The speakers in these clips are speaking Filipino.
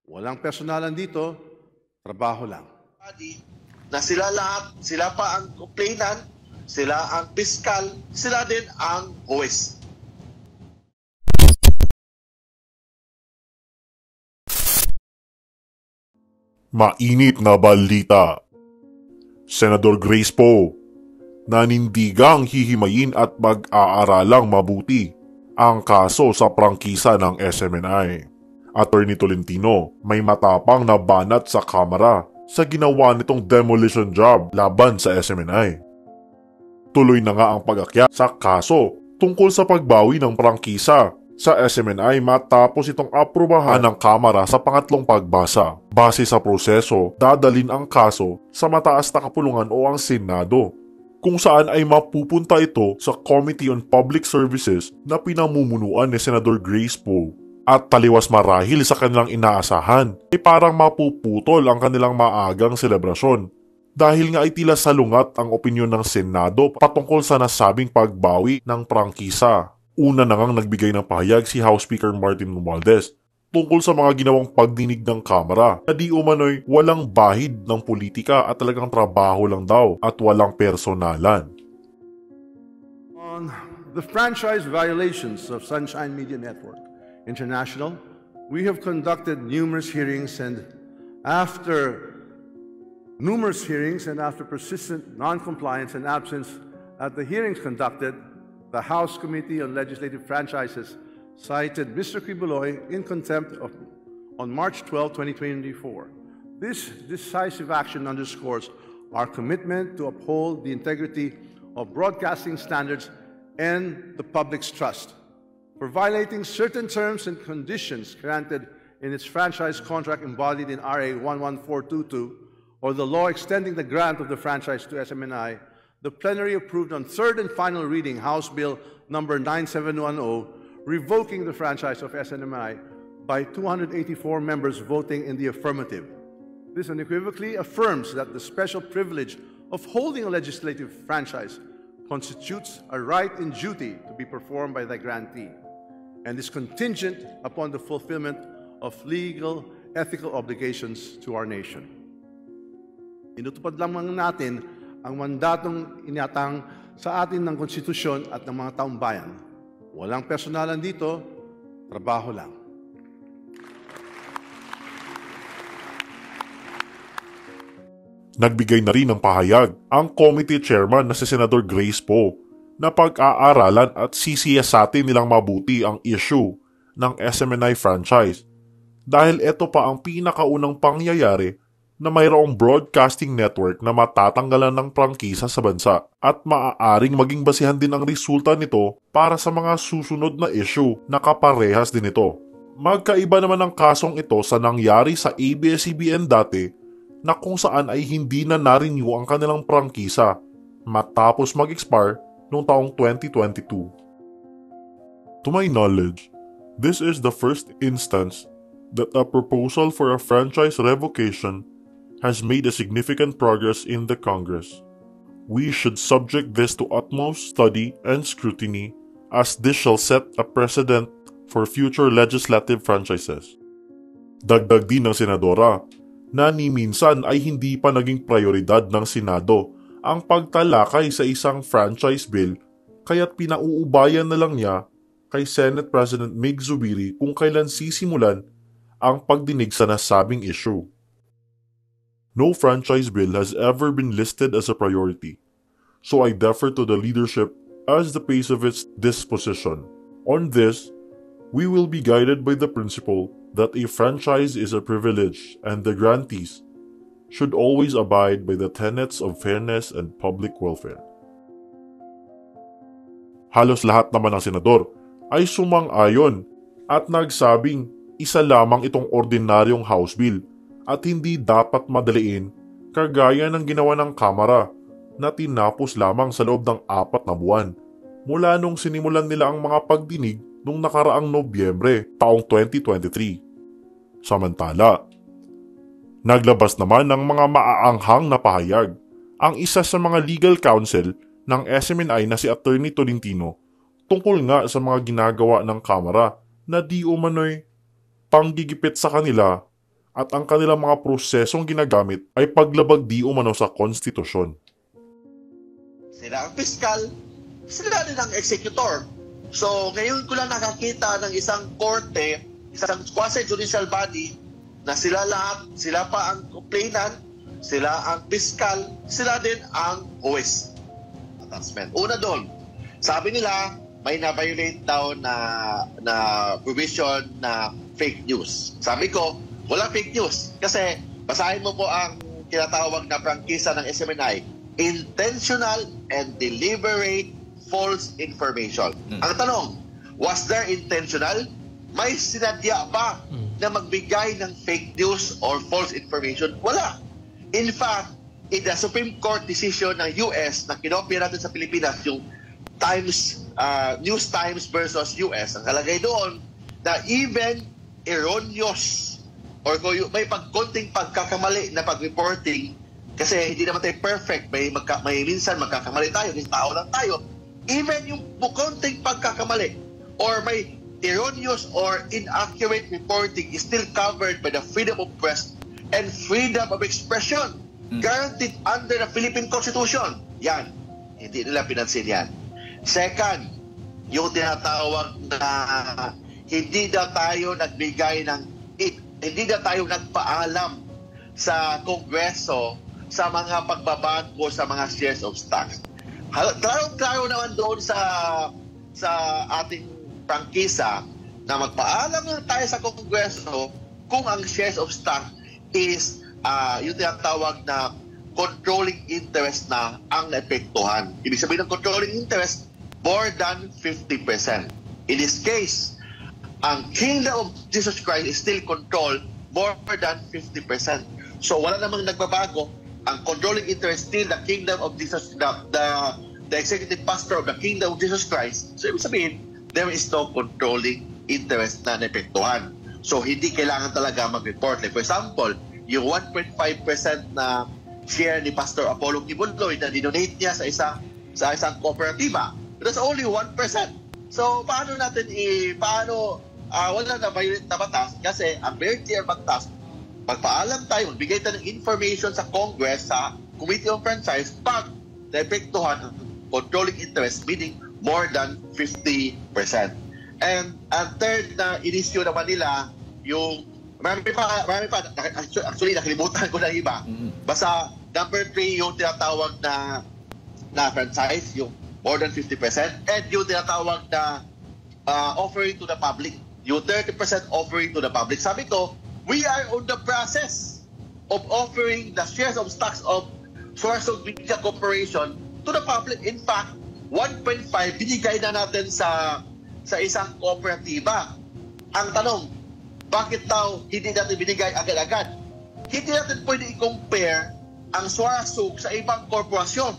Walang personalan dito, trabaho lang. Na sila lahat, sila pa ang complainant, sila ang piskal, sila din ang huwes. Mainit na balita. Senador Grace Poe, nanindigang hihimayin at mag-aaralang mabuti ang kaso sa prangkisa ng SMNI. Attorney Tolentino may matapang na banat sa Kamara sa ginawa nitong demolition job laban sa SMNI. Tuloy na nga ang pag-akyat sa kaso tungkol sa pagbawi ng prangkisa sa SMNI matapos itong aprubahan ng Kamara sa pangatlong pagbasa. Base sa proseso, dadalin ang kaso sa mataas na kapulungan o ang Senado, kung saan ay mapupunta ito sa Committee on Public Services na pinamumunuan ni Senador Grace Poe. At taliwas marahil sa kanilang inaasahan, ay parang mapuputol ang kanilang maagang selebrasyon dahil nga ay tila salungat ang opinyon ng Senado patungkol sa nasabing pagbawi ng prangkisa. Una na ngang nagbigay ng pahayag si House Speaker Martin Romualdez tungkol sa mga ginawang pagdinig ng Kamara na di umano'y walang bahid ng politika at talagang trabaho lang daw at walang personalan. On the franchise violations of Sunshine Media Network International, we have conducted numerous hearings and after persistent non-compliance and absence at the hearings conducted, the House Committee on Legislative Franchises cited Mr. Quiboloy in contempt on March 12, 2024. This decisive action underscores our commitment to uphold the integrity of broadcasting standards and the public's trust. For violating certain terms and conditions granted in its franchise contract embodied in RA 11422, or the law extending the grant of the franchise to SMNI, the plenary approved on third and final reading House Bill number 9710, revoking the franchise of SMNI by 284 members voting in the affirmative. This unequivocally affirms that the special privilege of holding a legislative franchise constitutes a right and duty to be performed by the grantee, and is contingent upon the fulfillment of legal, ethical obligations to our nation. Inutupad lamang natin ang mandatong inatang sa atin ng konstitusyon at ng mga taong bayan. Walang personalan dito, trabaho lang. Nagbigay na rin ng pahayag ang committee chairman na si Senador Grace Poe na pag-aaralan at sisiyasatin nilang mabuti ang issue ng SMNI franchise dahil ito pa ang pinakaunang pangyayari na mayroong broadcasting network na matatanggalan ng prangkisa sa bansa at maaaring maging basihan din ang resulta nito para sa mga susunod na issue na kaparehas din ito. Magkaiba naman ang kasong ito sa nangyari sa ABS-CBN dati na kung saan ay hindi na na-renew ang kanilang prangkisa matapos mag-expire noong taong 2022. To my knowledge, this is the first instance that a proposal for a franchise revocation has made a significant progress in the Congress. We should subject this to utmost study and scrutiny as this shall set a precedent for future legislative franchises. Dagdag din ng Senadora na ni minsan ay hindi pa naging prioridad ng Senado ang pagtalakay sa isang franchise bill kaya't pinauubayan na lang niya kay Senate President Mig Zubiri kung kailan sisimulan ang pagdinig sa nasabing issue. No franchise bill has ever been listed as a priority, so I defer to the leadership as the pace of its disposition. On this, we will be guided by the principle that a franchise is a privilege and the grantees should always abide by the tenets of fairness and public welfare. Halos lahat naman ng senador ay sumang-ayon at nagsabing isa lamang itong ordinaryong House Bill at hindi dapat madaliin kagaya ng ginawa ng Kamara na tinapos lamang sa loob ng 4 na buwan mula nung sinimulan nila ang mga pagdinig nung nakaraang Nobyembre taong 2023. Samantala, naglabas naman ng mga maaanghang na pahayag ang isa sa mga legal counsel ng SMNI na si Attorney Tolentino tungkol nga sa mga ginagawa ng Kamara na di umano'y panggigipit sa kanila at ang kanilang mga prosesong ginagamit ay paglabag di umano sa konstitusyon. Sila ang piskal, sila din ang executor. So ngayon ko lang nakakita ng isang korte, isang quasi-judicial body na sila lahat, sila pa ang complainant, sila ang piskal, sila din ang huwes. Attachment. Una doon, sabi nila may na-violate daw na provision na fake news. Sabi ko, wala fake news. Kasi basahin mo po ang tinatawag na prangkisa ng SMNI, intentional and deliberate false information. Ang tanong, was there intentional? May sinadya ba na magbigay ng fake news or false information? Wala. In fact, in the Supreme Court decision ng US na kinopya natin sa Pilipinas, yung News Times versus US, ang kalagay doon na even erroneous or may konting pagkakamali na pag-reporting, kasi hindi naman tayo perfect, may minsan magkakamali tayo, kasi tao lang tayo, even yung konting pagkakamali or may erroneous or inaccurate reporting is still covered by the freedom of press and freedom of expression guaranteed under the Philippine Constitution. Yan, hindi nila pinansin yan. Second, yung tinatawag na hindi na tayo nagbigay ng hindi na tayo nagpaalam sa Kongreso sa mga pagbabago sa mga shares of stocks. Klaro naman doon sa ating prangkisa na magpaalam na tayo sa Kongreso kung ang shares of stock is yung tinatawag na controlling interest na ang naepektuhan. Ibig sabihin ng controlling interest, more than 50%. In this case, ang Kingdom of Jesus Christ is still controlled more than 50%. So wala namang nagbabago. Ang controlling interest still the Kingdom of Jesus, the executive pastor of the Kingdom of Jesus Christ. So ibig sabihin, there is no controlling interest na naepektuhan. So hindi kailangan talaga mag-report. Like for example, yung 1.5% na share ni Pastor Apollo Kibuloy na dinonate niya sa isang kooperatiba, that's only 1%. So paano natin wala na violate na batas kasi ang very clear batas, magpaalam tayo, magbigay tayo ng information sa Congress, sa Committee on Franchise pag naepektuhan ng controlling interest, meaning more than 50%. And ang third na in-issue naman nila, yung marami pa, actually nakalimutan ko na iba. Basta number 3, yung tinatawag na franchise, yung more than 50%, and yung tinatawag na offering to the public, yung 30% offering to the public. Sabi ko, we are on the process of offering the shares of stocks of Suarez Media Corporation to the public. In fact, 1.5 binigay na natin sa isang kooperatiba. Ang tanong, bakit daw hindi natin binigay agad-agad? Hindi natin pwede i-compare ang Suarezug sa ibang korporasyon.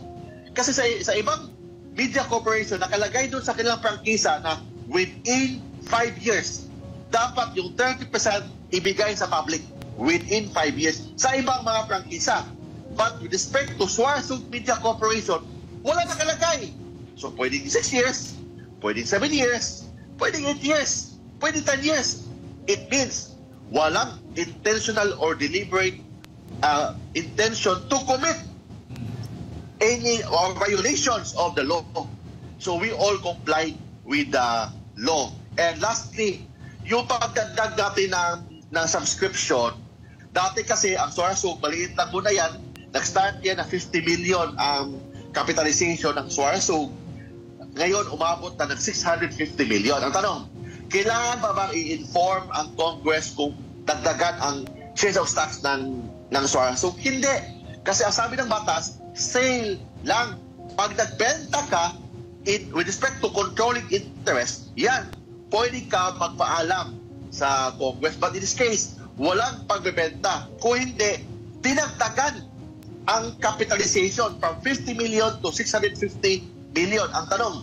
Kasi sa ibang media corporation, nakalagay doon sa kanilang prangkisa na within 5 years, dapat yung 30% ibigay sa public within 5 years sa ibang mga prangkisa. But with respect to Suarezug Media Corporation, wala nakalagay. So pwedeng 6 years, pwedeng 7 years, pwedeng 8 years, pwedeng 10 years. It means walang intentional or deliberate intention to commit any or violations of the law. So we all comply with the law. And lastly, yung pagdagdag natin ng subscription, dati kasi ang Suarezug, maliit lang muna yan, nag-start yan na 50 million ang capitalization ng Suarezug. Ngayon, umabot na ng 650 million. Ang tanong, kailangan ba bang i-inform ang Congress kung dagdagan ang shares of stocks ng Suarezug? Hindi. Kasi ang sabi ng batas, sale lang. Pag nagbenta ka, with respect to controlling interest, yan, pwede ka magpaalam sa Congress. But in this case, walang pagbebenta. Kung hindi, dinagdagan ang capitalization from 50 million to 650 million. Ang tanong,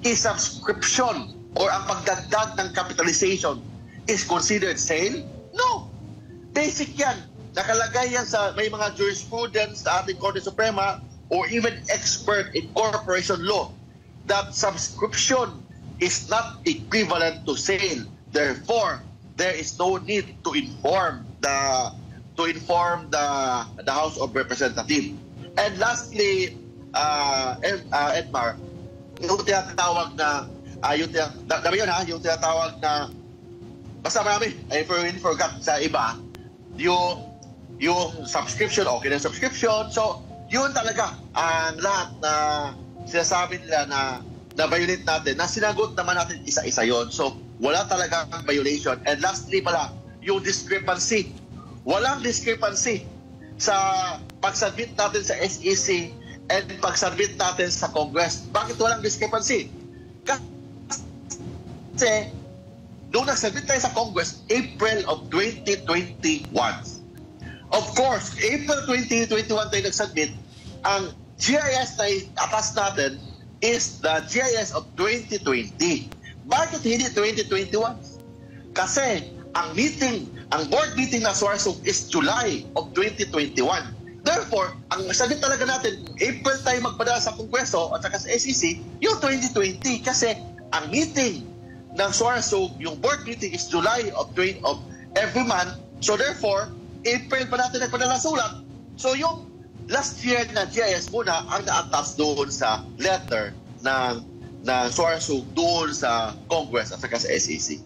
is subscription or ang pagdagdag ng capitalization is considered sale? No. Basic yan. Nakalagay yan sa may mga jurisprudence sa ating Korte Suprema or even expert in corporation law that subscription is not equivalent to sale. Therefore, there is no need to inform to inform the House of Representatives. And lastly, Edmar, yung tinatawag na yung tinatawag na basta marami, I forgot sa iba, yung subscription, okay na subscription. So, yun talaga ang lahat na sinasabi nila na violate natin, na sinagot naman natin isa-isa yon. So, wala talagang violation. And lastly pala, yung discrepancy. Walang discrepancy sa pag-submit natin sa SEC and pag-submit natin sa Congress. Bakit walang discrepancy? Kasi, doon nag-submit tayo sa Congress, April of 2021. Of course, April 2021 tayo nag-submit. Ang GIS na atas natin is the GIS of 2020. Bakit hindi 2021? Kasi ang board meeting na Suarsog is July of 2021. Therefore, ang sagot talaga natin, April tayo magpadala sa Kongreso at saka sa SEC, yung 2020. Kasi ang meeting ng Suarsog, yung board meeting is July of every month. So therefore, April pa natin nagpadala sulat. So yung last year na GIS muna ang na-attach doon sa letter ng Suarsog doon sa Congress at saka sa SEC.